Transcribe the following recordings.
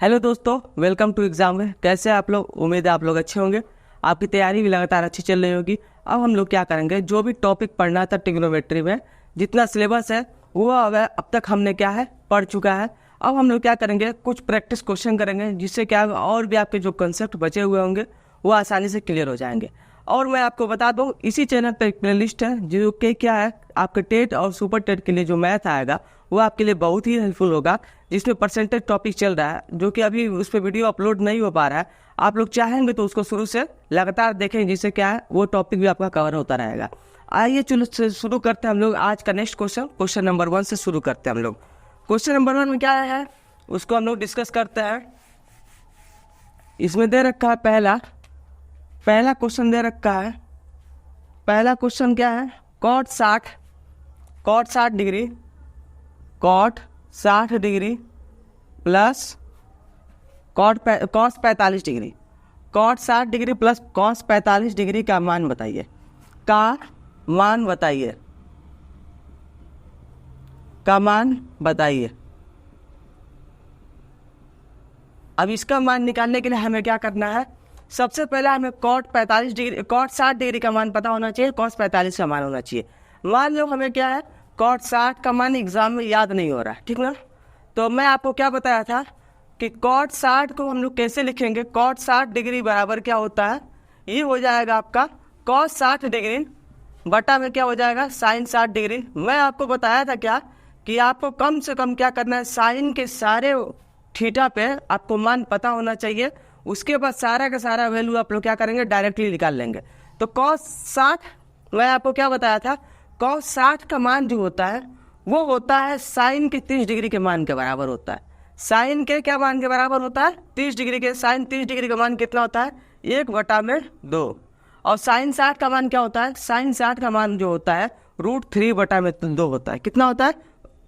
Hello दोस्तों, welcome to exam में। कैसे हैं आप लोग? उम्मीद है आप लोग अच्छे होंगे। आपकी तैयारी भी लगातार अच्छी चल रही होगी। अब हम लोग क्या करेंगे, जो भी टॉपिक पढ़ना था ट्रिग्नोमेट्री में, जितना सिलेबस है वो अब तक हमने क्या है पढ़ चुका है। अब हम लोग क्या करेंगे, कुछ प्रैक्टिस क्वेश्चन करेंगे, जिससे क्या और भी आपके जो कंसेप्ट बचे हुए होंगे वो आसानी से क्लियर हो जाएंगे। और मैं आपको बता दूं, इसी चैनल पर एक प्लेलिस्ट है जो कि क्या है, आपके टेट और सुपर टेट के लिए जो मैथ आएगा वो आपके लिए बहुत ही हेल्पफुल होगा, जिसमें परसेंटेज टॉपिक चल रहा है, जो कि अभी उस पर वीडियो अपलोड नहीं हो पा रहा है। आप लोग चाहेंगे तो उसको शुरू से लगातार देखें, जिससे क्या है वो टॉपिक भी आपका कवर होता रहेगा। आइए चलो शुरू करते हैं हम लोग आज का नेक्स्ट क्वेश्चन नंबर 1 से शुरू करते हैं हम लोग। क्वेश्चन नंबर 1 में क्या है उसको हम लोग डिस्कस करते हैं। इसमें दे रखा है पहला क्वेश्चन दे रखा है। पहला क्वेश्चन क्या है, cot 60 degree plus cos 45 degree. Cot 60 degree plus cos 45 degree का मान बताइए। अब इसका मान निकालने के लिए हमें क्या करना है, सबसे पहले हमें कॉट 60 डिग्री का मान पता होना चाहिए, कॉस 45 का मान होना चाहिए। मान लो हमें क्या है, कॉट 60 का मान एग्जाम में याद नहीं हो रहा है, ठीक ना। तो मैं आपको क्या बताया था कि कॉट 60 को हम लोग कैसे लिखेंगे। कॉट 60 डिग्री बराबर क्या होता है, ये हो जाएगा आपका कॉस 60 डिग्री बटा में क्या हो जाएगा, साइन 60 डिग्री। मैं आपको बताया था क्या कि आपको कम से कम क्या करना है, साइन के सारे थीटा पे आपको मान पता होना चाहिए। उसके बाद सारा का सारा वैल्यू आप लोग क्या करेंगे, डायरेक्टली निकाल लेंगे। तो कॉस 60 मैं आपको क्या बताया था, कॉस 60 का मान जो होता है वो होता है साइन के 30 डिग्री के मान के बराबर होता है। साइन के क्या मान के बराबर होता है, 30 डिग्री के। साइन 30 डिग्री का मान कितना होता है, 1/2। और साइन 60 का मान क्या होता है, साइन 60 का मान जो होता है √3/2 होता है। कितना होता है,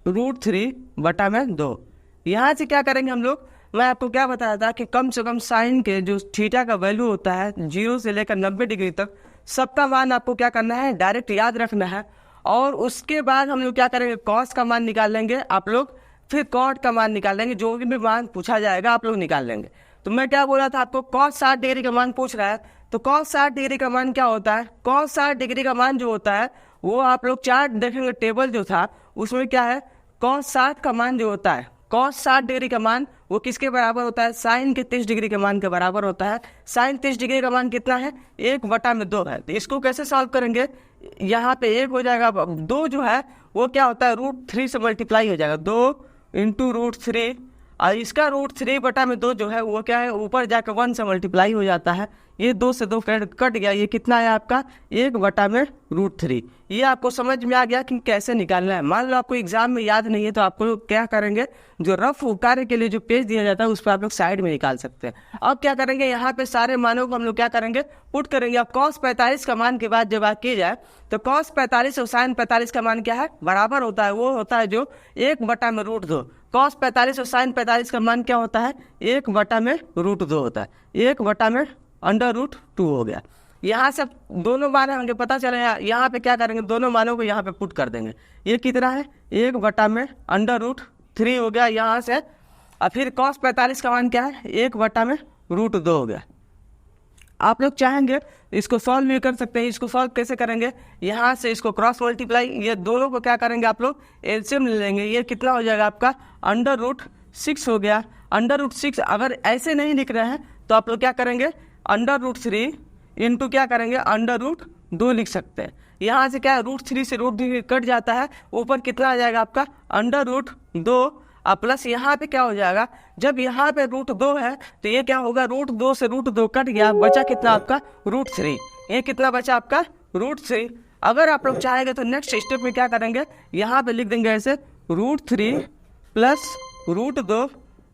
√3/2। यहाँ से क्या करेंगे हम लोग, मैं आपको क्या बताया था कि कम से कम साइन के जो थीटा का वैल्यू होता है 0 से लेकर 90 डिग्री तक, सबका मान आपको क्या करना है, डायरेक्ट याद रखना है। और उसके बाद हम लोग क्या करेंगे, कॉस का मान निकाल लेंगे आप लोग, फिर कॉट का मान निकाल लेंगे। जो भी मान पूछा जाएगा आप लोग निकाल लेंगे। तो मैं क्या बोला था आपको, कॉस 60 डिग्री का मान पूछ रहा है, तो कॉस 60 डिग्री का मान क्या होता है, कॉस 60 डिग्री का मान जो होता है वो आप लोग चार्ट देखेंगे, टेबल जो था उसमें क्या है, कॉस 60 का मान जो होता है, कॉस 60 डिग्री का मान वो किसके बराबर होता है, साइन के 30 डिग्री के मान के बराबर होता है। साइन 30 डिग्री का मान कितना है, 1/2 है। तो इसको कैसे सॉल्व करेंगे, यहाँ पे 1 हो जाएगा, 2 जो है वो क्या होता है, √3 से मल्टीप्लाई हो जाएगा, 2 × √3। और इसका √3/2 जो है वो क्या है, ऊपर जाकर 1 से मल्टीप्लाई हो जाता है। ये 2 से 2 कट गया, ये कितना है आपका, 1/√3। ये आपको समझ में आ गया कि कैसे निकालना है। मान लो आपको एग्जाम में याद नहीं है तो आपको क्या करेंगे, जो रफ कार्य के लिए जो पेज दिया जाता है उस पर आप लोग साइड में निकाल सकते हैं। अब क्या करेंगे, यहाँ पे सारे मानों को हम लोग क्या करेंगे, पुट करेंगे। अब कॉस 45 का मान के बाद जब बात की जाए तो कॉस 45 और साइन 45 का मान क्या है, बराबर होता है। वो होता है जो 1/√2। कॉस 45 और साइन 45 का मान क्या होता है, 1/√2 होता है। 1/√2 हो गया। यहाँ से दोनों मान हमें पता चले, यहाँ पे क्या करेंगे, दोनों मानों को यहाँ पे पुट कर देंगे। ये कितना है, 1/√3 हो गया यहाँ से। और फिर cos 45 का मान क्या है, 1/√2 हो गया। आप लोग चाहेंगे इसको सॉल्व भी कर सकते हैं। इसको सॉल्व कैसे करेंगे, यहाँ से इसको क्रॉस मल्टीप्लाई, ये दोनों को क्या करेंगे आप लोग, एलसीएम ले लेंगे। ये कितना हो जाएगा आपका, √6 हो गया। √6 अगर ऐसे नहीं लिख रहे हैं तो आप लोग क्या करेंगे, √3 इंटू क्या करेंगे, √2 लिख सकते हैं। यहाँ से क्या है, √3 से √2 कट जाता है, ऊपर कितना आ जाएगा आपका, √2। प्लस यहाँ पे क्या हो जाएगा, जब यहाँ पे √2 है तो ये क्या होगा, √2 से √2 कट गया, बचा कितना आपका, √3। ये कितना बचा आपका, √3। अगर आप लोग चाहेंगे तो नेक्स्ट स्टेप में क्या करेंगे, यहाँ पे लिख देंगे ऐसे, √3 प्लस √2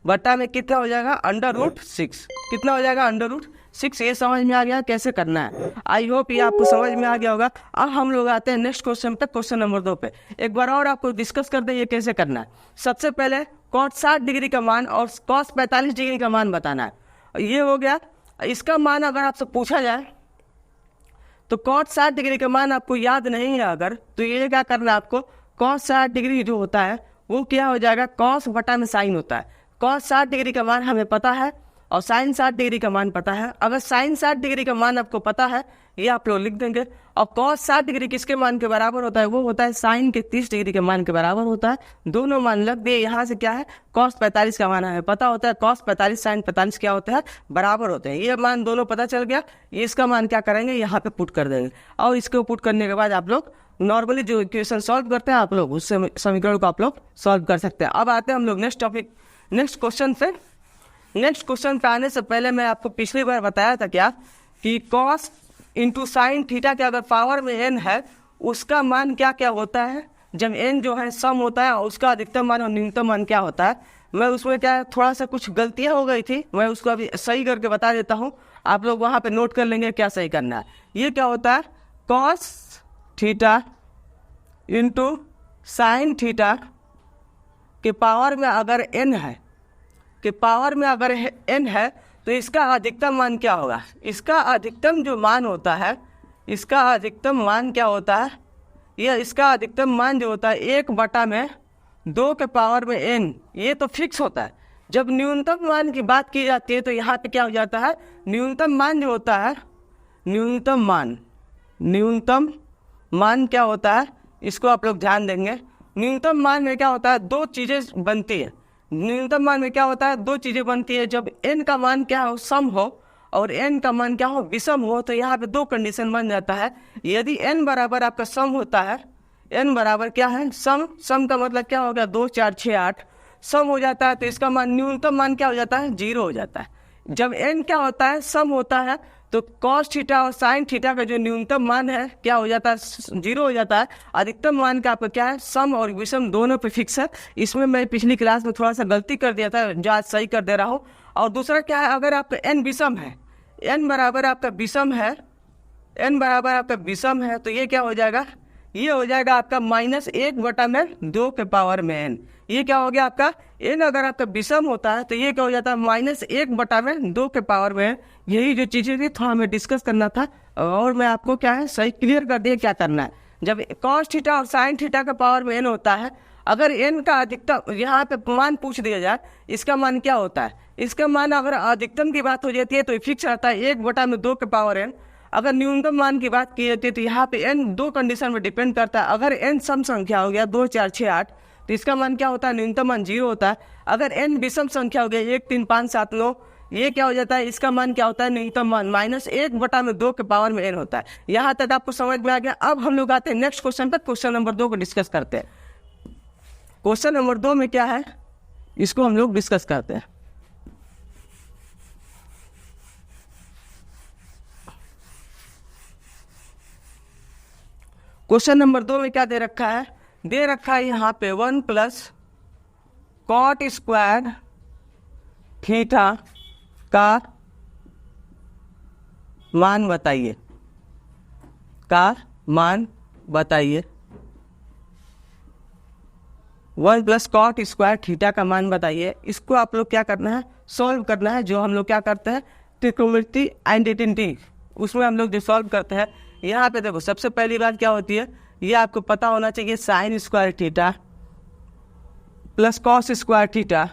बटा में कितना हो जाएगा, √6। कितना हो जाएगा, √6। ये समझ में आ गया कैसे करना है। आई होप ये आपको समझ में आ गया होगा। अब हम लोग आते हैं नेक्स्ट क्वेश्चन तक, क्वेश्चन नंबर 2 पे। एक बार और आपको डिस्कस करते हैं ये कैसे करना है। सबसे पहले कॉट 60 डिग्री का मान और कॉस 45 डिग्री का मान बताना है। ये हो गया। इसका मान अगर आपसे पूछा जाए तो कॉट 60 डिग्री का मान आपको याद नहीं है अगर, तो ये क्या करना है आपको, कॉस 60 डिग्री जो होता है वो क्या हो जाएगा, कॉस बटा में साइन होता है। कॉस 60 डिग्री का मान हमें पता है और साइन 60 डिग्री का मान पता है। अगर साइन 60 डिग्री का मान आपको पता है, ये आप लोग लिख देंगे। और कॉस 60 डिग्री किसके मान के बराबर होता है? वो होता है साइन के 30 डिग्री के मान के बराबर होता है। दोनों मान लग दिए। यहाँ से क्या है, कॉस 45 का मान हमें पता होता है, कॉस 45 साइन 45 क्या होता है, बराबर होते हैं। ये मान दोनों पता चल गया। ये इसका मान क्या करेंगे, यहाँ पे पुट कर देंगे। और इसको पुट करने के बाद आप लोग नॉर्मली जो इक्वेशन सॉल्व करते हैं आप लोग, उस समीकरण को आप लोग सॉल्व कर सकते हैं। अब आते हैं हम लोग नेक्स्ट टॉपिक, नेक्स्ट क्वेश्चन पे। नेक्स्ट क्वेश्चन पे आने से पहले मैं आपको पिछली बार बताया था क्या कि कॉस इंटू साइन थीटा के अगर पावर में n है, उसका मान क्या क्या होता है जब n जो है सम होता है, और उसका अधिकतम मान और न्यूनतम मान क्या होता है। मैं उसमें क्या है, थोड़ा सा कुछ गलतियां हो गई थी, मैं उसको अभी सही करके बता देता हूँ। आप लोग वहाँ पे नोट कर लेंगे क्या सही करना है। ये क्या होता है, cos theta into sine theta के पावर में अगर n है, के पावर में अगर n है, तो इसका अधिकतम मान क्या होगा। इसका अधिकतम जो मान होता है, इसका अधिकतम मान क्या होता है, ये इसका अधिकतम मान जो होता है 1/2 के पावर में n, ये तो फिक्स होता है। जब न्यूनतम मान की बात की जाती है तो यहाँ पे क्या हो जाता है, न्यूनतम मान जो होता है, न्यूनतम मान क्या होता है, इसको आप लोग ध्यान देंगे। न्यूनतम मान में क्या होता है, दो चीज़ें बनती है। न्यूनतम मान में क्या होता है, दो चीज़ें बनती है। जब n का मान क्या हो, सम हो, और n का मान क्या हो, विषम हो, तो यहाँ पे दो कंडीशन बन जाता है। यदि n बराबर आपका सम होता है, n बराबर क्या है, सम का मतलब क्या हो गया, 2 4 6 8 सम हो जाता है, तो इसका मान न्यूनतम मान क्या हो जाता है, 0 हो जाता है। जब n क्या होता है, सम होता है, तो कॉस थीटा और साइन थीटा का जो न्यूनतम मान है क्या हो जाता है, 0 हो जाता है। अधिकतम मान का आपका क्या है, सम और विषम दोनों पे फिक्स है। इसमें मैं पिछली क्लास में थोड़ा सा गलती कर दिया था, जो आज सही कर दे रहा हूँ। और दूसरा क्या है, अगर आपका n विषम है, n बराबर आपका विषम है, n बराबर आपका विषम है, तो ये क्या हो जाएगा, ये हो जाएगा आपका -1/2 के पावर में n। ये क्या हो गया आपका n, अगर आपका विषम होता है तो ये क्या हो जाता है, -1/2 के पावर में। यही जो चीज़ें थी थोड़ा हमें डिस्कस करना था, और मैं आपको क्या है सही क्लियर कर दिया क्या करना है। जब कॉस थीटा और साइन थीटा का पावर में n होता है, अगर n का अधिकतम यहाँ पे मान पूछ दिया जाए, इसका मान क्या होता है, इसका मान अगर अधिकतम की बात हो जाती है तो फिक्स रहता है 1/2 के पावर n। अगर न्यूनतम मान की बात की जाती है तो यहाँ पे n दो कंडीशन में डिपेंड करता है। अगर n सम संख्या हो गया 2 4 6 8, तो इसका मान क्या होता है, न्यूनतम मान 0 होता है। अगर n विषम संख्या हो गया 1 3 5 7 9, ये क्या हो जाता है, इसका मान क्या होता है, न्यूनतम मान -1/2 के पावर में n होता है। यहाँ तक आपको समझ में आ गया। अब हम लोग आते हैं नेक्स्ट क्वेश्चन पर, क्वेश्चन नंबर 2 को डिस्कस करते हैं। क्वेश्चन नंबर 2 में क्या है, इसको हम लोग डिस्कस करते हैं। क्वेश्चन नंबर 2 में क्या दे रखा है, दे रखा है यहाँ पे 1 + cot स्क्वायर थीटा का मान बताइए, का मान बताइए। 1 + cot स्क्वायर थीटा का मान बताइए। इसको आप लोग क्या करना है, सॉल्व करना है। जो हम लोग क्या करते हैं, ट्रिग्नोमेट्री आइडेंटिटी, उसमें हम लोग जो सॉल्व करते हैं। यहाँ पे देखो सबसे पहली बात क्या होती है, ये आपको पता होना चाहिए, sine square theta plus cos square theta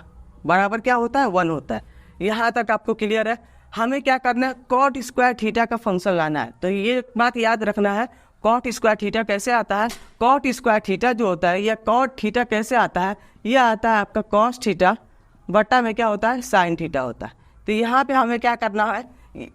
बराबर क्या होता है, 1 होता है। यहाँ तक आपको क्लियर है। हमें क्या करना है, कॉट स्क्वायर थीटा का फंक्शन लाना है। तो ये बात याद रखना है, कॉट स्क्वायर थीटा कैसे आता है। कॉट स्क्वायर थीटा जो होता है, या कॉट थीटा कैसे आता है, ये आता है आपका कॉस थीटा बटा में क्या होता है, साइन थीटा होता है। तो यहाँ पे हमें क्या करना है,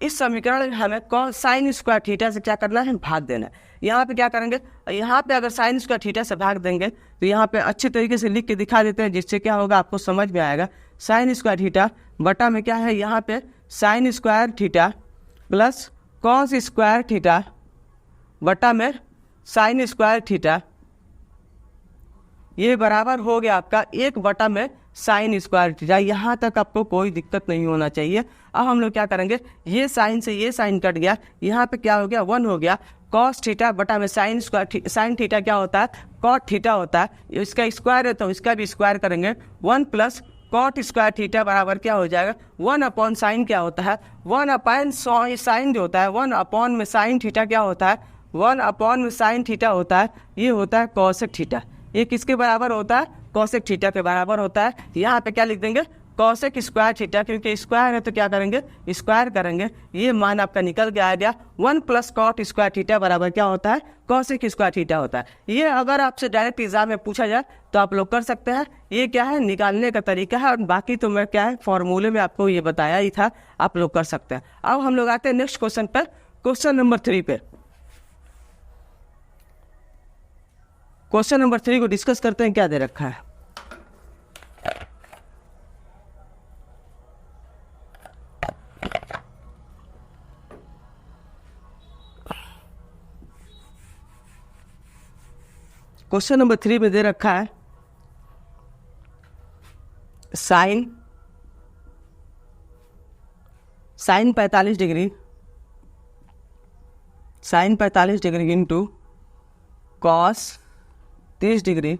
इस समीकरण में हमें कॉस साइन स्क्वायर थीटा से क्या करना है, भाग देना है। यहाँ पे क्या करेंगे, यहाँ पे अगर साइन स्क्वायर थीटा से भाग देंगे तो यहाँ पे अच्छे तरीके से लिख के दिखा देते हैं, जिससे क्या होगा आपको समझ में आएगा। साइन स्क्वायर थीटा बटा में क्या है, यहाँ पे sine square theta plus cos square theta बटा में साइन स्क्वायर थीटा, ये बराबर हो गया आपका 1 में साइन स्क्वायर थीटा। यहाँ तक आपको कोई दिक्कत नहीं होना चाहिए। अब हम लोग क्या करेंगे, ये साइन से ये साइन कट गया, यहाँ पे क्या हो गया, 1 हो गया। कॉस थीटा बटा में साइन स्क्वायर, साइन थीटा क्या होता है, कॉट थीटा होता है। इसका स्क्वायर है तो इसका भी स्क्वायर करेंगे। 1 + कॉट स्क्वायर थीटा बराबर क्या हो जाएगा, 1 साइन क्या होता है, 1 साइन जो होता है, 1 में साइन थीटा क्या होता है, 1 में साइन थीटा होता है, ये होता है कॉसेक थीटा। ये किसके बराबर होता है, कॉसेक थीटा के बराबर होता है। यहाँ पे क्या लिख देंगे, कॉसेक स्क्वायर थीटा, क्योंकि स्क्वायर है तो क्या करेंगे, स्क्वायर करेंगे, ये मान आपका निकल के आ गया 1 + कॉट स्क्वायर थीटा बराबर क्या होता है, कॉसेक स्क्वायर थीटा होता है। ये अगर आपसे डायरेक्ट एग्जाम में पूछा जाए तो आप लोग कर सकते हैं, ये क्या है निकालने का तरीका है, और बाकी तो मैं क्या है फॉर्मूले में आपको ये बताया ही था, आप लोग कर सकते हैं। अब हम लोग आते हैं नेक्स्ट क्वेश्चन पर, क्वेश्चन नंबर 3 पे। क्वेश्चन नंबर 3 को डिस्कस करते हैं, क्या दे रखा है। क्वेश्चन नंबर 3 में दे रखा है sine 45 degree, sine 45 degree into cos 30 degree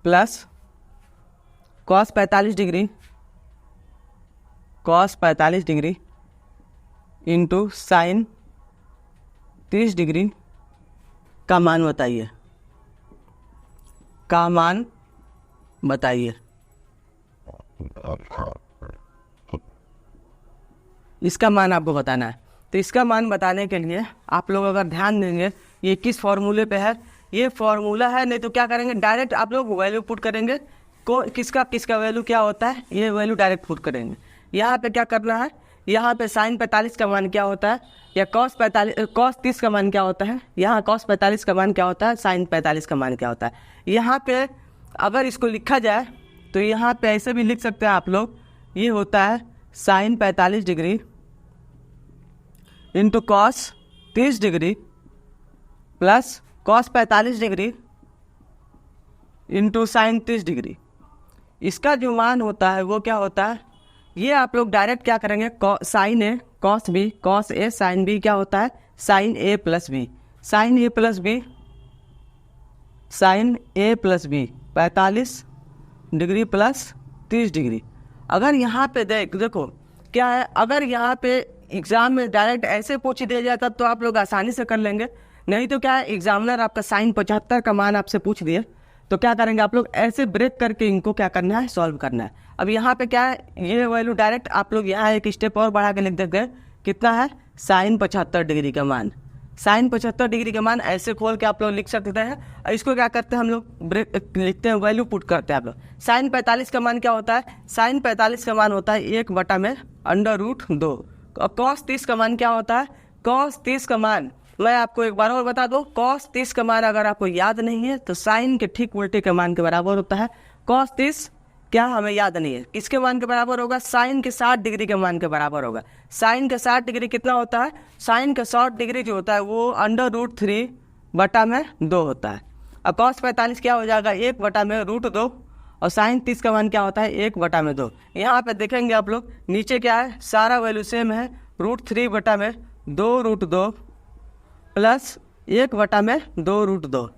plus cos 45 degree, cos 45 degree into sine 30 degree का मान बताइए, का मान बताइए। इसका मान आपको बताना है। तो इसका मान बताने के लिए आप लोग अगर ध्यान देंगे ये किस फॉर्मूले पे है, ये फॉर्मूला है, नहीं तो क्या करेंगे डायरेक्ट आप लोग वैल्यू पुट करेंगे, किसका वैल्यू क्या होता है, ये वैल्यू डायरेक्ट पुट करेंगे। यहाँ पे क्या करना है, यहाँ पे साइन 45 का मान क्या होता है, या कॉस 30 का मान क्या होता है, यहाँ कॉस 45 का मान क्या होता है, साइन 45 का मान क्या होता है। यहाँ पे अगर इसको लिखा जाए तो यहाँ पे ऐसे भी लिख सकते हैं आप लोग, ये होता है sine 45 degree into cos 30 degree plus cos 45 degree into sine 30 degree. इसका जो मान होता है वो क्या होता है, ये आप लोग डायरेक्ट क्या करेंगे, sine a cos b, cos a sine b क्या होता है, sine a plus b, sine a plus b, sine a plus b 45 degree plus 30 degree. अगर यहाँ पे देखो क्या है, अगर यहाँ पे एग्जाम में डायरेक्ट ऐसे पूछ दिया जाता तो आप लोग आसानी से कर लेंगे, नहीं तो क्या है एग्जामिनर आपका साइन 75 का मान आपसे पूछ दिए तो क्या करेंगे आप लोग ऐसे ब्रेक करके इनको क्या करना है, सॉल्व करना है। अब यहाँ पे क्या है, ये वैल्यू डायरेक्ट आप लोग यहाँ एक स्टेप और बढ़ा के लिख देते हैं, कितना है साइन 75 डिग्री का मान, साइन 75 डिग्री का मान ऐसे खोल के आप लोग लिख सकते हैं। इसको क्या करते हैं हम लोग ब्रेक लिखते हैं, वैल्यू पुट करते हैं आप लोग। साइन 45 का मान क्या होता है, साइन 45 का मान होता है 1/√2। और कॉस 30 का मान क्या होता है, कॉस 30 का मान मैं आपको एक बार और बता दूं, कॉस 30 का मान अगर आपको याद नहीं है तो साइन के ठीक उल्टे के मान के बराबर होता है। कॉस 30 क्या हमें याद नहीं है, किसके मान के बराबर होगा, साइन के 60 डिग्री के मान के बराबर होगा। साइन के 60 डिग्री कितना होता है, साइन का 60 डिग्री जो होता है वो √3/2 होता है। अब कॉस 45 क्या हो जाएगा, 1/√2, और साइन 30 का मान क्या होता है 1/2। यहाँ पे देखेंगे आप लोग नीचे क्या है, सारा वैल्यू सेम है, √3/2√2 प्लस 1/2√2।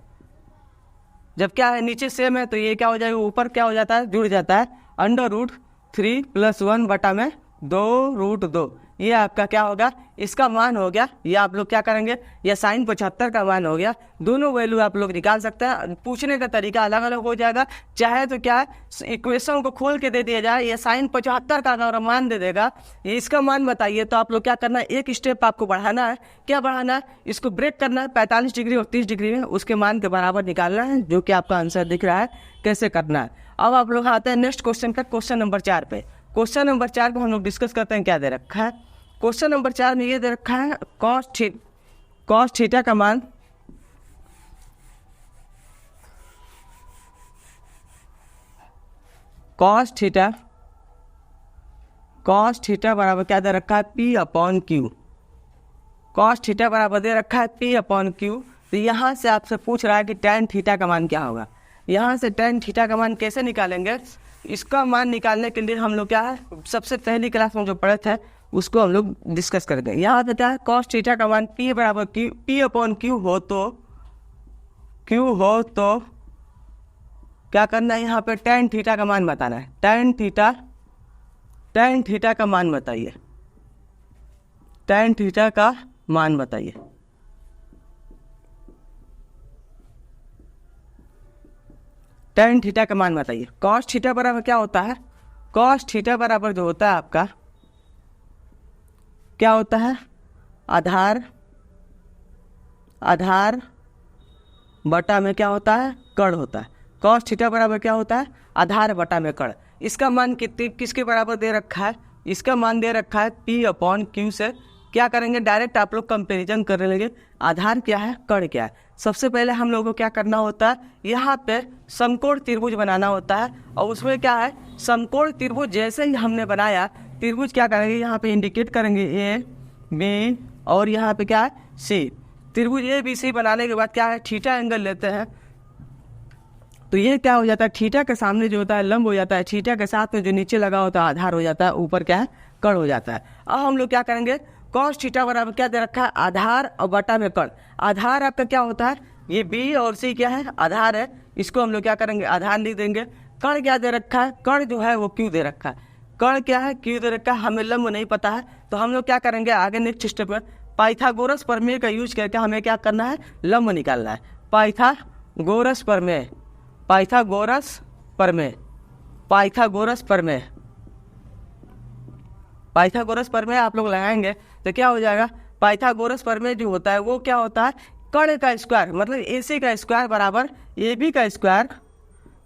जब क्या है नीचे सेम है तो ये क्या हो जाएगा, ऊपर क्या हो जाता है, जुड़ जाता है, √3 + 1/2√2। ये आपका क्या होगा, इसका मान हो गया। ये आप लोग क्या करेंगे, या साइन 75 का मान हो गया। दोनों वैल्यू आप लोग निकाल सकते हैं, पूछने का तरीका अलग अलग हो जाएगा। चाहे तो क्या इक्वेशन को खोल के दे दिया जाए, या साइन 75 का अगर मान दे देगा, ये इसका मान बताइए, तो आप लोग क्या करना है, एक स्टेप आपको बढ़ाना है। क्या बढ़ाना है, इसको ब्रेक करना है 45 डिग्री और 30 डिग्री में, उसके मान के बराबर निकालना है, जो कि आपका आंसर दिख रहा है कैसे करना है। अब आप लोग आते हैं नेक्स्ट क्वेश्चन का, क्वेश्चन नंबर 4 पे। क्वेश्चन नंबर 4 को हम लोग डिस्कस करते हैं, क्या दे रखा है। क्वेश्चन नंबर 4 में ये दे रखा है कॉस थीटा का मान कॉस थीटा बराबर क्या दे रखा है, P/Q। कॉस थीटा बराबर दे रखा है P/Q। तो यहाँ से आपसे पूछ रहा है कि tan थीटा का मान क्या होगा। यहाँ से tan थीटा का मान कैसे निकालेंगे, इसका मान निकालने के लिए हम लोग क्या है, सबसे पहली क्लास में जो पढ़े थे उसको हम लोग डिस्कस करेंगे। यहाँ पे क्या है, कॉस थीटा का मान P/Q हो तो क्या करना है, यहाँ पे tan थीटा का मान बताना है। tan थीटा का मान बताइए, tan थीटा का मान बताइए। tan थीटा का मान बताइए। कॉस थीटा बराबर क्या होता है, कॉस थीटा बराबर जो होता है आपका क्या होता है, आधार बटा में क्या होता है, कण होता है। कॉस थीटा बराबर क्या होता है, आधार बटा में कण। इसका मान किसके बराबर दे रखा है, इसका मान दे रखा है P/Q से। क्या करेंगे, डायरेक्ट आप लोग कंपेरिजन कर लेंगे, आधार क्या है, कण क्या है। सबसे पहले हम लोगों को क्या करना होता है, यहाँ पे समकोण त्रिभुज बनाना होता है। और उसमें क्या है, समकोण त्रिभुज जैसे ही हमने बनाया, त्रिभुज क्या करेंगे, यहाँ पे इंडिकेट करेंगे A, B और यहाँ पे क्या है C। त्रिभुज ABC बनाने के बाद क्या है, थीटा एंगल लेते हैं। तो ये क्या हो जाता है, थीटा के सामने जो होता है लंब हो जाता है, थीटा के साथ में जो नीचे लगा होता है आधार हो जाता है, ऊपर क्या है, कण हो जाता है। अब हम लोग क्या करेंगे, कॉस थीटा बराबर क्या दे रखा है, आधार और बटा में कण। आधार आपका क्या होता है, ये B और C क्या है, आधार है। इसको हम लोग क्या करेंगे, आधार लिख देंगे। कण क्या दे रखा है, कण जो है वो Q दे रखा है। कण क्या है, Q दे रखा है। हमें लंब नहीं पता है, तो हम लोग क्या करेंगे आगे नेक्स्ट स्टेप में, पाइथागोरस प्रमेय का यूज करके हमें क्या करना है, लंब निकालना है। पाइथागोरस प्रमेय आप लोग लगाएंगे तो क्या हो जाएगा, पाइथागोरस प्रमेय जो होता है वो क्या होता है, कण का स्क्वायर मतलब AC का स्क्वायर बराबर AB का स्क्वायर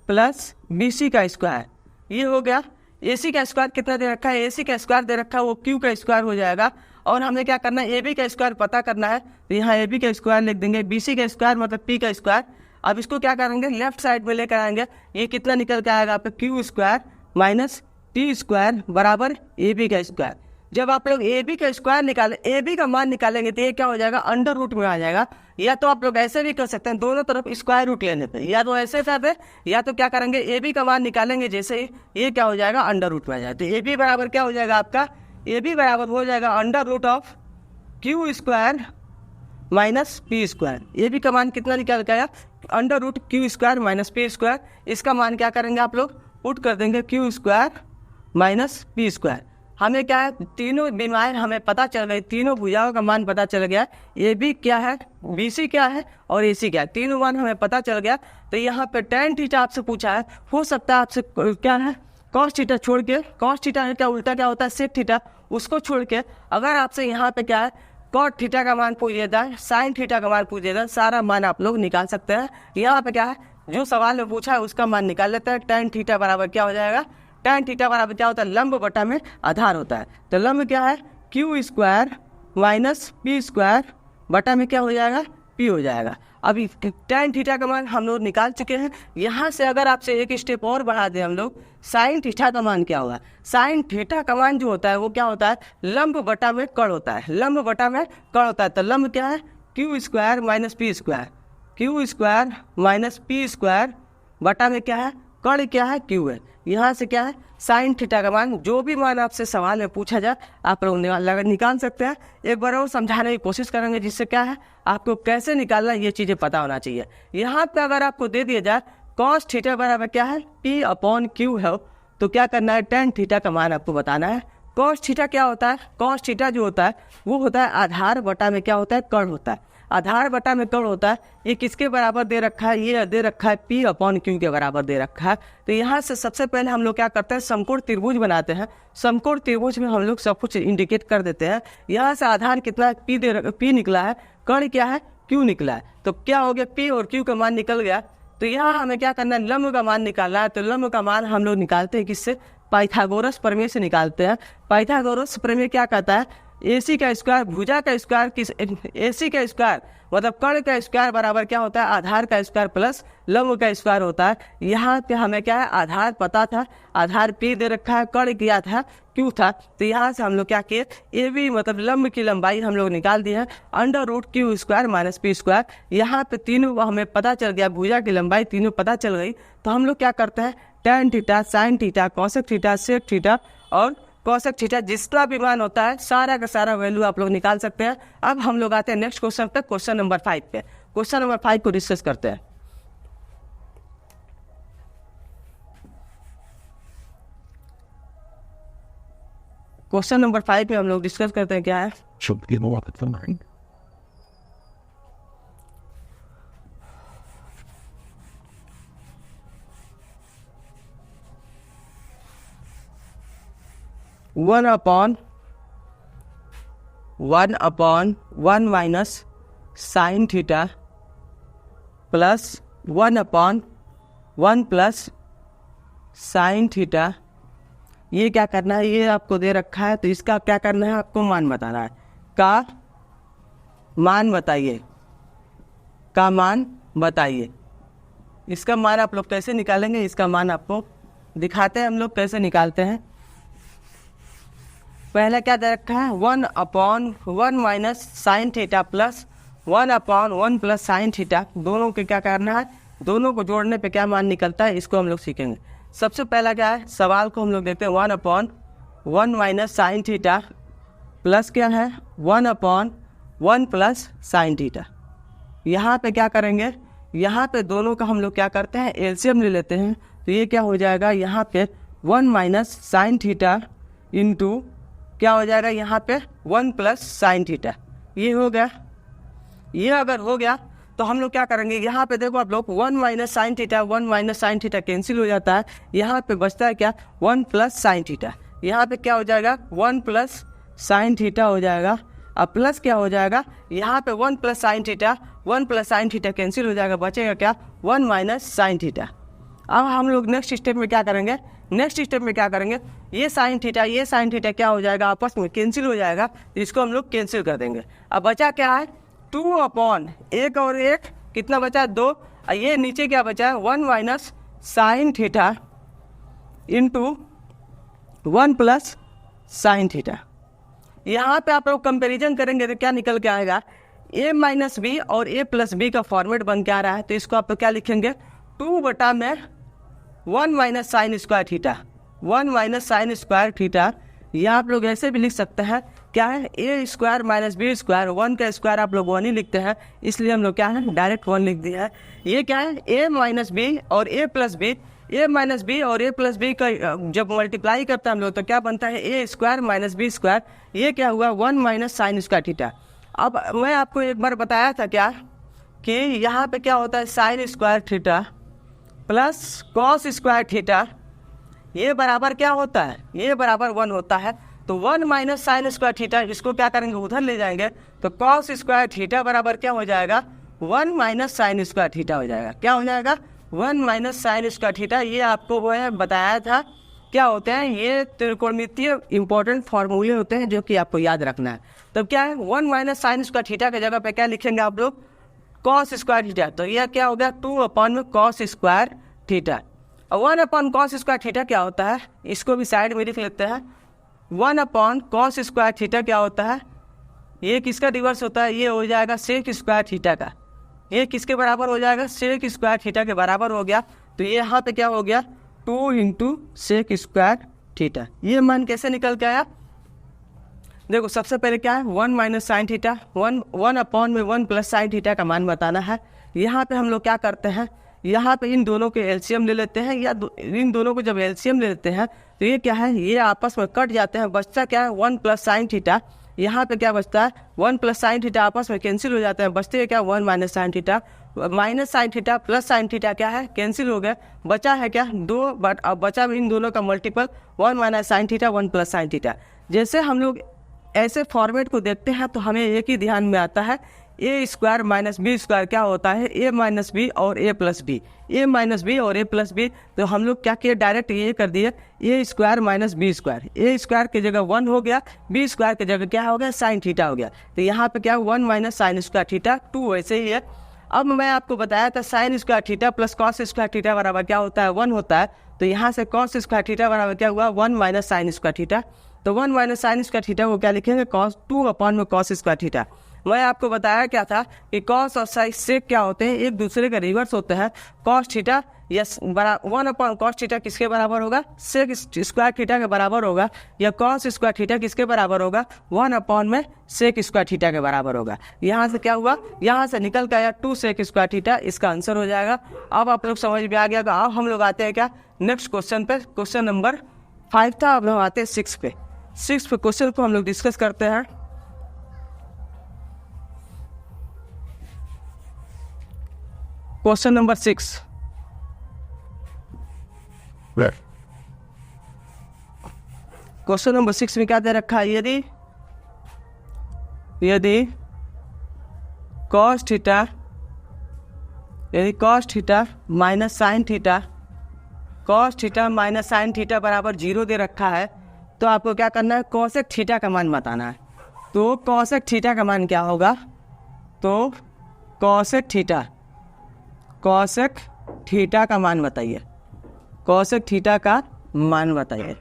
प्लस BC का स्क्वायर। ये हो गया। AC का स्क्वायर कितना दे रखा है, AC का स्क्वायर दे रखा है वो Q का स्क्वायर हो जाएगा। और हमें क्या करना है, AB का स्क्वायर पता करना है, तो यहाँ AB का स्क्वायर लिख देंगे, BC का स्क्वायर मतलब P का स्क्वायर। अब इसको क्या करेंगे, लेफ्ट साइड में लेकर आएंगे। ये कितना निकल के आएगा आपका, Q square minus T square बराबर AB का स्क्वायर। जब आप लोग AB का स्क्वायर निकालें, AB का मान निकालेंगे तो ये क्या हो जाएगा, अंडर रूट में आ जाएगा। या तो आप लोग ऐसे भी कर सकते हैं, दोनों तरफ स्क्वायर रूट लेने पे, या तो ऐसे कर दे, या तो क्या करेंगे, AB का मान निकालेंगे जैसे ही, ये क्या हो जाएगा, अंडर रूट में आ जाएगा। तो AB बराबर क्या हो जाएगा आपका, AB बराबर हो जाएगा under root of Q square minus P square. AB का मान कितना निकल के आया, under root Q square minus P square. इसका मान क्या करेंगे आप लोग, पुट कर देंगे Q square minus P square. हमें क्या है, तीनों बीमाएं हमें पता चल गई, तीनों भुजाओं का मान पता चल गया, AB क्या है, BC क्या है और AC क्या है, तीनों मान हमें पता चल गया। तो यहाँ पे tan थीटा आपसे पूछा है, हो सकता है आपसे क्या है, cos थीटा छोड़ के, cos थीटा क्या उल्टा क्या होता है, sec थीटा, उसको छोड़ के अगर आपसे यहाँ पे क्या है, cot थीटा का मान पूछ देता है, sin थीटा का मान पूछ देता है, सारा मान आप लोग निकाल सकते हैं। यहाँ पे क्या है, जो सवाल में पूछा है उसका मान निकाल लेते हैं। tan थीटा बराबर क्या हो जाएगा, tan थीटा बराबर क्या होता है, लंब बटा में आधार होता है। तो लंब क्या है, Q square minus P square बटा में क्या हो जाएगा, P हो जाएगा। अभी tan थीटा का मान हम लोग निकाल चुके हैं। यहाँ से अगर आपसे एक स्टेप और बढ़ा दें हम लोग, sin थीटा का मान क्या होगा, sin थीटा का मान जो होता है वो क्या होता है, लंब बटा में कण होता है, लंब बटा में कण होता है। तो लंब क्या है, Q square minus P square, Q square minus P square बटा में क्या है, कण क्या है, Q है। यहाँ से क्या है, साइन थीटा का मान, जो भी मान आपसे सवाल में पूछा जाए आप लोग निकाल सकते हैं। एक बार और समझाने की कोशिश करेंगे, जिससे क्या है आपको कैसे निकालना ये चीज़ें पता होना चाहिए। यहाँ पे अगर आपको दे दिया जाए कॉस थीटा बराबर क्या है, P/Q है, तो क्या करना है, tan थीटा का मान आपको बताना है। कॉस थीटा क्या होता है, कॉस थीटा जो होता है वो होता है आधार बटा में क्या होता है, कण होता है, आधार बटा में कण होता है। ये किसके बराबर दे रखा है, ये दे रखा है P/Q के बराबर दे रखा है। तो यहाँ से सबसे पहले हम लोग क्या करते हैं, समकोण त्रिभुज बनाते हैं। समकोण त्रिभुज में हम लोग सब कुछ इंडिकेट कर देते हैं। यहाँ से आधार कितना P निकला है, कण क्या है, Q निकला है। तो क्या हो गया, P और Q का मान निकल गया। तो यहाँ हमें क्या करना है, लंब का मान निकालना है। तो लंब का मान हम लोग निकालते हैं किससे, पाइथागोरस प्रमेय से निकालते हैं। पाइथागोरस प्रमेय क्या कहता है, AC का स्क्वायर भुजा का स्क्वायर किस, AC का स्क्वायर मतलब कण का स्क्वायर बराबर क्या होता है, आधार का स्क्वायर प्लस लंब का स्क्वायर होता है। यहाँ पे हमें क्या है, आधार पता था, आधार P दे रखा है, कण किया था Q था। तो यहाँ से हम लोग क्या किए, AB मतलब लंब की लंबाई हम लोग निकाल दी है, under root Q square minus P square. यहाँ पे तीनों हमें पता चल गया, भुजा की लंबाई तीनों पता चल गई। तो हम लोग क्या करते हैं, tan theta, sin theta, cosec theta, sec theta और कॉसेक थीटा जिसका भी मान होता है सारा का सारा वैल्यू आप लोग निकाल सकते हैं। अब हम लोग आते हैं नेक्स्ट क्वेश्चन तक, क्वेश्चन नंबर 5 पे। क्वेश्चन नंबर 5 को डिस्कस करते हैं। क्वेश्चन नंबर 5 पे हम लोग डिस्कस करते हैं क्या है, 1/1 minus sine theta plus 1/1 plus sine theta. ये क्या करना है, ये आपको दे रखा है, तो इसका क्या करना है, आपको मान बताना है। का मान बताइए, का मान बताइए। इसका मान आप लोग कैसे निकालेंगे, इसका मान आपको दिखाते हैं हम लोग कैसे निकालते हैं। पहले क्या दे रखा है, 1/1 minus sine theta plus 1/1 plus sine theta. दोनों के क्या करना है, दोनों को जोड़ने पे क्या मान निकलता है, इसको हम लोग सीखेंगे। सबसे पहला क्या है, सवाल को हम लोग देखते हैं। 1/1 माइनस साइन थीटा प्लस क्या है 1/1 प्लस साइन थीटा। यहाँ पे क्या करेंगे, यहाँ पे दोनों का हम लोग क्या करते हैं, एलसीएम ले लेते हैं। तो ये क्या हो जाएगा, यहाँ पे 1 माइनस साइन थीटा इंटू क्या हो जाएगा, यहाँ पे 1 प्लस साइन थीटा। ये हो गया। ये अगर हो गया तो हम लोग क्या करेंगे, यहाँ पे देखो आप लोग 1 minus sine theta 1 minus sine theta cancel हो जाता है। यहाँ पे बचता है क्या, 1 प्लस साइन थीटा। यहाँ पे क्या हो जाएगा, 1 प्लस साइन थीटा हो जाएगा। अब प्लस क्या हो जाएगा, यहाँ पे 1 plus sine theta 1 plus sine theta cancel हो जाएगा, बचेगा क्या 1 माइनस साइन थीटा। अब हम लोग नेक्स्ट स्टेप में क्या करेंगे, नेक्स्ट स्टेप में क्या करेंगे, ये साइन थीटा क्या हो जाएगा, आपस में कैंसिल हो जाएगा। तो इसको हम लोग कैंसिल कर देंगे। अब बचा क्या है, 2/1 और 1 कितना बचा है, 2। ये नीचे क्या बचा है, 1 minus sine theta into 1 plus sine theta. यहाँ पे आप लोग कंपेरिजन करेंगे तो क्या निकल के आएगा, a माइनस बी और a प्लस बी का फॉर्मेट बन के आ रहा है। तो इसको आप लोग क्या लिखेंगे, 2/1 minus sine square theta 1 minus sine square theta. यह आप लोग ऐसे भी लिख सकते हैं, क्या है, ए स्क्वायर माइनस बी स्क्वायर। 1 का स्क्वायर आप लोग 1 ही लिखते हैं, इसलिए हम लोग क्या है डायरेक्ट 1 लिख दिया है। ये क्या है, ए माइनस बी और ए प्लस बी। ए माइनस बी और ए प्लस बी का जब मल्टीप्लाई करते हैं हम लोग तो क्या बनता है, ए स्क्वायर माइनस बी स्क्वायर। ये क्या हुआ, 1 माइनस साइन स्क्वायर थीटा। अब मैं आपको एक बार बताया था क्या कि यहाँ पे क्या होता है, sine square theta plus cos square theta, ये बराबर क्या होता है, ये बराबर 1 होता है। तो 1 माइनस साइन स्क्वायर थीटा, इसको क्या करेंगे, उधर ले जाएंगे। तो कॉस स्क्वायर थीटा बराबर क्या हो जाएगा, 1 माइनस साइन स्क्वायर थीटा हो जाएगा। क्या हो जाएगा, 1 माइनस साइन स्क्वायर थीटा। ये आपको वो है बताया था क्या होते हैं, ये त्रिकोणमितीय इंपॉर्टेंट फॉर्मूले होते हैं जो कि आपको याद रखना है। तब क्या है, 1 माइनस साइन स्क्वायर थीटा की जगह पे क्या लिखेंगे आप लोग, कॉस स्क्वायर थीटा। तो यह क्या हो गया, 2/में कॉस स्क्वायर थीटा। और 1/कॉस स्क्वायर थीटा क्या होता है, इसको भी साइड में लिख लेते हैं। 1/कॉस स्क्वायर थीटा क्या होता है, ये किसका रिवर्स होता है, ये हो जाएगा सेक स्क्वायर थीटा का। ये किसके बराबर हो जाएगा, सेक स्क्वायर थीटा के बराबर हो गया। तो ये यहाँ पे क्या हो गया, 2 इंटू सेक स्क्वायर थीटा। ये मान कैसे निकल के आया, देखो सबसे पहले क्या है, 1 माइनस साइन थीटा 1 में 1 प्लस साइन थीटा का मान बताना है। यहाँ पे हम लोग क्या करते हैं, यहाँ पे इन दोनों के एलसीएम ले लेते हैं, या इन दोनों को जब एलसीएम ले लेते हैं तो ये क्या है, ये आपस में कट जाते हैं। बचता क्या है, 1 प्लस साइन थीटा। यहाँ पे क्या बचता है, 1 प्लस साइन थीटा आपस में कैंसिल हो जाते हैं। बचते हैं क्या, 1 minus sine theta. Minus sine theta plus sine theta क्या है, कैंसिल हो गया। बचा है क्या, 2। बट अब बचा इन दोनों का multiple 1 minus sine theta 1 plus sine theta. जैसे हम लोग ऐसे फॉर्मेट को देखते हैं तो हमें एक ही ध्यान में आता है, ए स्क्वायर माइनस बी स्क्वायर क्या होता है, ए माइनस बी और ए प्लस बी। ए माइनस बी और ए प्लस बी, तो हम लोग क्या किए, डायरेक्ट ये कर दिए, ए स्क्वायर माइनस बी स्क्वायर। ए स्क्वायर की जगह 1 हो गया, बी स्क्वायर की जगह क्या हो गया, साइन थीटा हो गया। तो यहाँ पे क्या, 1 माइनस साइन स्क्वायर थीटा 2 वैसे ही है। अब मैं आपको बताया था sine square theta plus cos square theta बराबर क्या होता है, 1 होता है। तो यहाँ से कॉस स्क्वायर थीटा बराबर क्या हुआ, 1 माइनस साइन स्क्वायर थीटा। तो 1 माइनस साइन स्क्वायर थीटा को क्या लिखेंगे, कॉस 2 में कॉस स्क्वायर थीटा। मैं आपको बताया क्या था कि कॉस और साइन सेक क्या होते हैं, एक दूसरे का रिवर्स होते हैं। कॉस थीटा यस 1/कॉस थीटा किसके बराबर होगा, सेक स्क्वायर थीटा के बराबर होगा। या कॉस स्क्वायर थीटा किसके बराबर होगा, 1 में सेक स्क्वायर थीटा के बराबर होगा। यहाँ से क्या हुआ, यहाँ से निकल के आया 2 सेक स्क्वायर थीटा, इसका आंसर हो जाएगा। अब आप लोग समझ में आ गया। तो अब हम लोग आते हैं क्या, नेक्स्ट क्वेश्चन पे। क्वेश्चन नंबर 5 था, अब हम आते हैं 6 पे। 6 पे क्वेश्चन को हम लोग डिस्कस करते हैं। क्वेश्चन नंबर 6, क्वेश्चन नंबर 6 में क्या दे रखा है, यदि cos theta minus sine theta, cos theta minus sine theta बराबर 0 दे रखा है, तो आपको क्या करना है, कोसेक थीटा का मान बताना है। तो कोसेक थीटा का मान क्या होगा, तो कोसेक थीटा का मान बताइए, कोसेक थीटा का मान बताइए।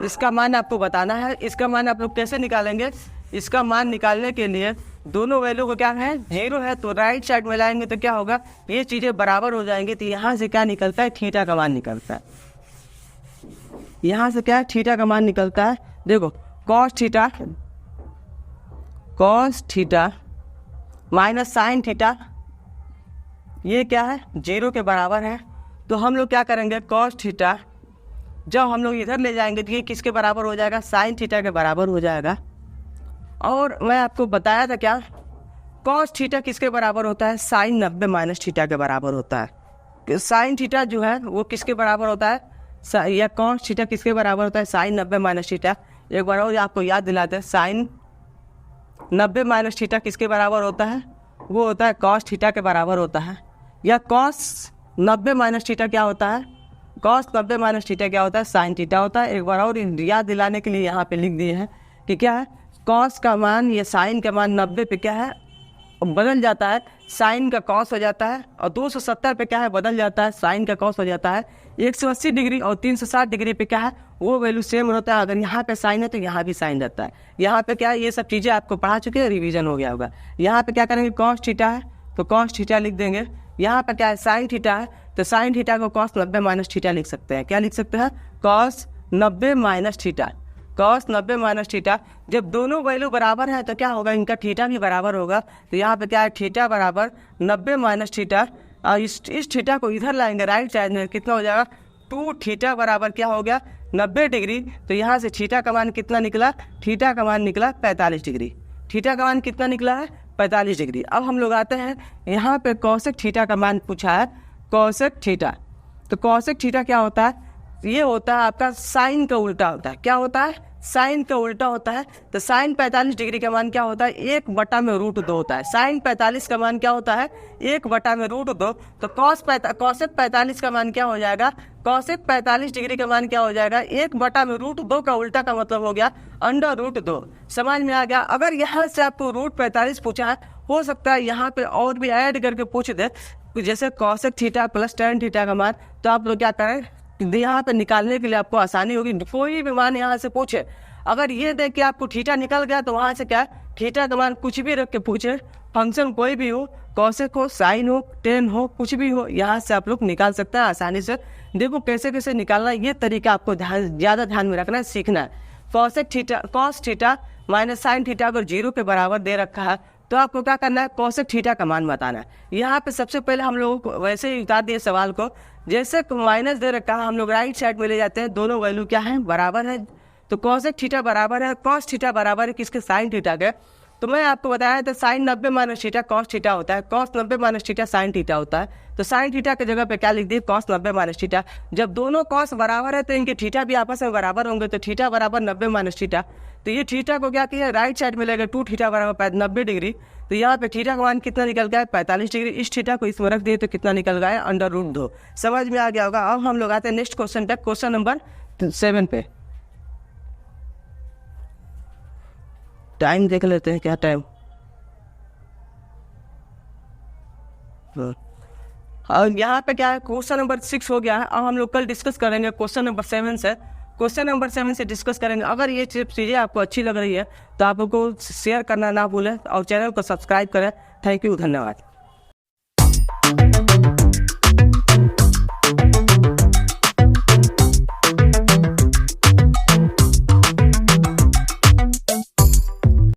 इसका मान आपको बताना है। इसका मान आप लोग कैसे निकालेंगे, इसका मान निकालने के लिए दोनों वैल्यू को क्या है, 0 है तो राइट साइड में लाएंगे तो क्या होगा, ये चीज़ें बराबर हो जाएंगी। तो यहाँ से क्या निकलता है, थीटा का मान निकलता है। यहाँ से क्या है, थीटा का मान निकलता है। देखो cos theta minus sine theta, ये क्या है, 0 के बराबर है। तो हम लोग क्या करेंगे, कॉस थीटा जब हम लोग इधर ले जाएंगे तो ये किसके बराबर हो जाएगा, साइन थीटा के बराबर हो जाएगा। और मैं आपको बताया था क्या, कॉस थीटा किसके बराबर होता है, साइन 90 माइनस थीटा के बराबर होता है। साइन थीटा जो है वो किसके बराबर होता है, या कॉस थीटा किसके बराबर होता है, साइन 90 माइनस थीटा। एक बार और आपको याद दिलाते हैं, साइन 90 माइनस थीटा किसके बराबर होता है, वो होता है कॉस थीटा के बराबर होता है। या कॉस 90 माइनस थीटा क्या होता है, कॉस 90 माइनस थीटा क्या होता है, साइन थीटा होता है। एक बार और याद दिलाने के लिए यहाँ पे लिख दिए हैं कि क्या है, कॉस का मान या साइन का मान 90 पे क्या है बदल जाता है, साइन का कॉस हो जाता है। और 270 पे क्या है, बदल जाता है, साइन का कॉस हो जाता है। 180 डिग्री और 360 डिग्री पे क्या है, वो वैल्यू सेम होता है। अगर यहाँ पे साइन है तो यहाँ भी साइन रहता है। यहाँ पे क्या है, ये सब चीज़ें आपको पढ़ा चुके हैं, रिवीजन हो गया होगा। यहाँ पे क्या करेंगे, कॉस थीटा है तो कॉस थीटा लिख देंगे। यहाँ पे क्या है, साइन थीटा है तो साइन थीटा को कॉस 90 माइनस थीटा लिख सकते हैं। क्या लिख सकते हैं, cos 90 minus theta, cos 90 minus theta. जब दोनों वैल्यू बराबर है तो क्या होगा, इनका थीटा भी बराबर होगा। तो यहाँ पे क्या है, थीटा बराबर 90 माइनस थीटा। इस थीटा को इधर लाएंगे राइट साइड में, कितना हो जाएगा, 2 थीटा बराबर क्या हो गया, 90 डिग्री। तो यहाँ से थीटा का मान कितना निकला, थीटा का मान निकला 45 डिग्री। थीटा का मान कितना निकला है, 45 डिग्री। अब हम लोग आते हैं यहाँ पे कोसेक थीटा का मान पूछा है, कोसेक थीटा। तो कोसेक थीटा क्या होता है, ये होता है आपका साइन का उल्टा होता है। क्या होता है, साइन का उल्टा होता है। तो साइन 45 डिग्री का मान क्या होता है, 1/√2 होता है। साइन 45 का मान क्या होता है, 1/√2। तो कोसेक 45 का मान क्या हो जाएगा, कोसेक 45 डिग्री का मान क्या हो जाएगा, 1/√2 का उल्टा का मतलब हो गया √2। समझ में आ गया। अगर यहाँ से आपको √45 पूछा है, हो सकता है यहाँ पे और भी ऐड करके पूछ दे, जैसे cosec theta plus tan theta का मान। तो आप लोग क्या करें, यहाँ पे निकालने के लिए आपको आसानी होगी। कोई भी मान यहाँ से पूछे, अगर ये देख के आपको थीटा निकल गया तो वहाँ से क्या, थीटा का मान कुछ भी रख के पूछे, फंक्शन कोई भी हो, कोसेक हो, साइन हो, tan हो, कुछ भी हो, यहाँ से आप लोग निकाल सकते हैं आसानी से। देखो कैसे कैसे निकालना है, ये तरीका आपको ज़्यादा ध्यान में रखना है, सीखना है। Cos theta minus sine theta अगर 0 के बराबर दे रखा है तो आपको क्या करना है, कोसेक थीटा का मान बताना है। यहाँ पे सबसे पहले हम लोगों को वैसे ही उतार दिए सवाल को, जैसे माइनस दे रखा है हम लोग राइट साइड में ले जाते हैं, दोनों वैल्यू क्या है, बराबर है। तो कोसेक थीटा बराबर है, कॉस थीटा बराबर है किसके, साइन थीटा के। तो मैं आपको बताया था sine 90 minus theta cos theta होता है, cos 90 minus theta sine theta होता है। तो साइन थीटा की जगह पे क्या लिख दिए, कॉस 90 माइनस थीटा। जब दोनों कॉस बराबर है तो इनके थीटा भी आपस में बराबर होंगे। तो थीटा बराबर 90 माइनस थीटा। तो ये थीटा को क्या किया, राइट साइड में लेकर 2 थीटा बराबर 90 डिग्री। तो यहाँ पे थीटा का मान कितना निकल गया है, 45 डिग्री। इस थीटा को इसमें रख दिए तो कितना निकल गया है, √2। समझ में आ गया होगा। अब हम लोग आते हैं नेक्स्ट क्वेश्चन तक, क्वेश्चन नंबर 7 पे। टाइम देख लेते हैं, क्या टाइम। और यहाँ पे क्या है, क्वेश्चन नंबर 6 हो गया है। अब हम लोग कल डिस्कस करेंगे क्वेश्चन नंबर 7 से। क्वेश्चन नंबर 7 से डिस्कस करेंगे। अगर ये चीज़ें आपको अच्छी लग रही है तो आप लोग को शेयर करना ना भूलें और चैनल को सब्सक्राइब करें। थैंक यू, धन्यवाद।